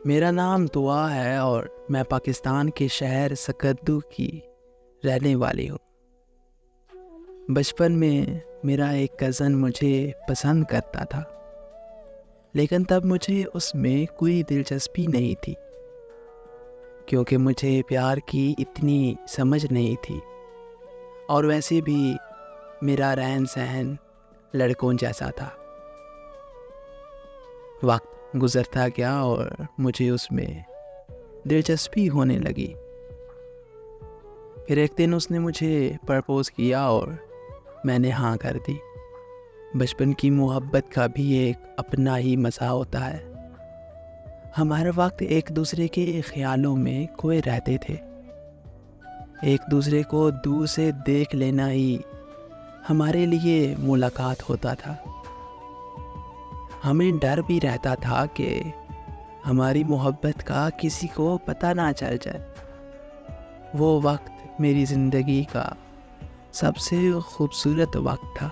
میرا نام دعا ہے اور میں پاکستان کے شہر سکردو کی رہنے والی ہوں۔ بچپن میں میرا ایک کزن مجھے پسند کرتا تھا، لیکن تب مجھے اس میں کوئی دلچسپی نہیں تھی، کیونکہ مجھے پیار کی اتنی سمجھ نہیں تھی، اور ویسے بھی میرا رہن سہن لڑکوں جیسا تھا۔ وقت گزرتا گیا اور مجھے اس میں دلچسپی ہونے لگی۔ پھر ایک دن اس نے مجھے پرپوز کیا اور میں نے ہاں کر دی۔ بچپن کی محبت کا بھی ایک اپنا ہی مزہ ہوتا ہے۔ ہم ہر وقت ایک دوسرے کے خیالوں میں کھوئے رہتے تھے۔ ایک دوسرے کو دور سے دیکھ لینا ہی ہمارے لیے ملاقات ہوتا تھا۔ ہمیں ڈر بھی رہتا تھا کہ ہماری محبت کا کسی کو پتہ نہ چل جائے۔ وہ وقت میری زندگی کا سب سے خوبصورت وقت تھا۔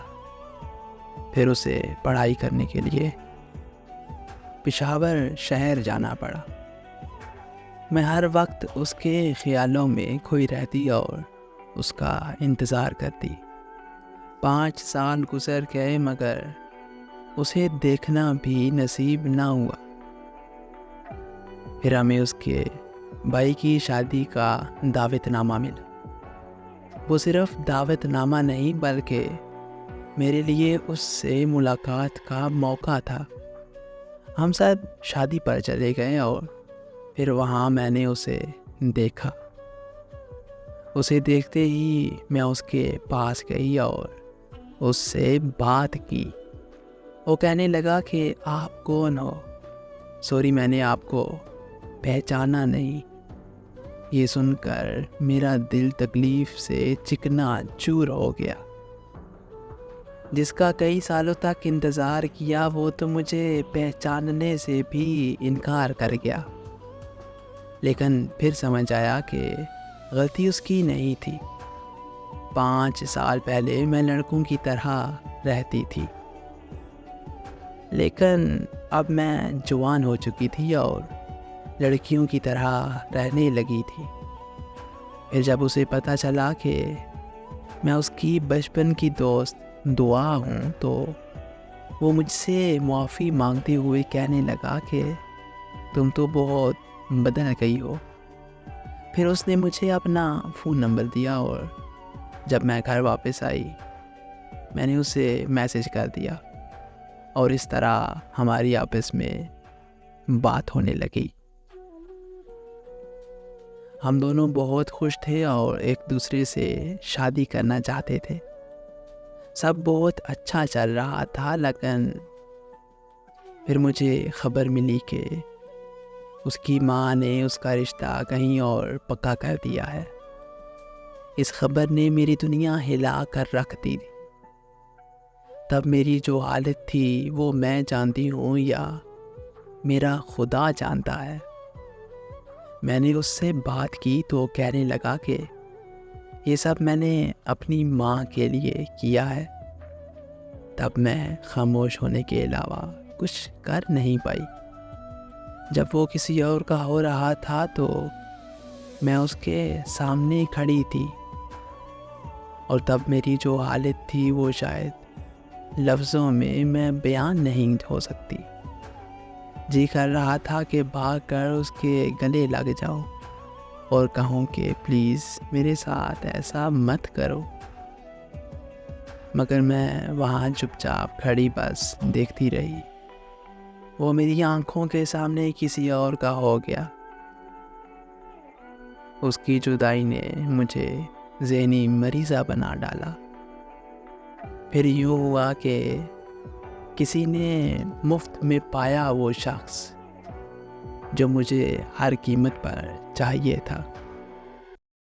پھر اسے پڑھائی کرنے کے لیے پشاور شہر جانا پڑا۔ میں ہر وقت اس کے خیالوں میں کھوئی رہتی اور اس کا انتظار کرتی۔ 5 سال گزر گئے مگر اسے دیکھنا بھی نصیب نہ ہوا۔ پھر ہمیں اس کے بھائی کی شادی کا دعوت نامہ ملا۔ وہ صرف دعوت نامہ نہیں بلکہ میرے لیے اس سے ملاقات کا موقع تھا۔ ہم سب شادی پر چلے گئے اور پھر وہاں میں نے اسے دیکھا۔ اسے دیکھتے ہی میں اس کے پاس گئی اور اس سے بات کی۔ وہ کہنے لگا کہ آپ کون ہو؟ سوری، میں نے آپ کو پہچانا نہیں۔ یہ سن کر میرا دل تکلیف سے چکنا چور ہو گیا۔ جس کا کئی سالوں تک انتظار کیا وہ تو مجھے پہچاننے سے بھی انکار کر گیا۔ لیکن پھر سمجھ آیا کہ غلطی اس کی نہیں تھی۔ 5 سال پہلے میں لڑکوں کی طرح رہتی تھی، لیکن اب میں جوان ہو چکی تھی اور لڑکیوں کی طرح رہنے لگی تھی۔ پھر جب اسے پتہ چلا کہ میں اس کی بچپن کی دوست دعا ہوں تو وہ مجھ سے معافی مانگتے ہوئے کہنے لگا کہ تم تو بہت بدل گئی ہو۔ پھر اس نے مجھے اپنا فون نمبر دیا اور جب میں گھر واپس آئی میں نے اسے میسج کر دیا، اور اس طرح ہماری آپس میں بات ہونے لگی۔ ہم دونوں بہت خوش تھے اور ایک دوسرے سے شادی کرنا چاہتے تھے۔ سب بہت اچھا چل رہا تھا، لیکن پھر مجھے خبر ملی کہ اس کی ماں نے اس کا رشتہ کہیں اور پکا کر دیا ہے۔ اس خبر نے میری دنیا ہلا کر رکھ دی۔ تب میری جو حالت تھی وہ میں جانتی ہوں یا میرا خدا جانتا ہے۔ میں نے اس سے بات کی تو کہنے لگا کہ یہ سب میں نے اپنی ماں کے لیے کیا ہے۔ تب میں خاموش ہونے کے علاوہ کچھ کر نہیں پائی۔ جب وہ کسی اور کا ہو رہا تھا تو میں اس کے سامنے کھڑی تھی، اور تب میری جو حالت تھی وہ شاید لفظوں میں بیان نہیں ہو سکتی۔ جی کر رہا تھا کہ بھاگ کر اس کے گلے لگ جاؤ اور کہوں کہ پلیز میرے ساتھ ایسا مت کرو، مگر میں وہاں چپ چاپ کھڑی بس دیکھتی رہی۔ وہ میری آنکھوں کے سامنے کسی اور کا ہو گیا۔ اس کی جدائی نے مجھے ذہنی مریضہ بنا ڈالا۔ پھر یوں ہوا کہ کسی نے مفت میں پایا وہ شخص جو مجھے ہر قیمت پر چاہیے تھا۔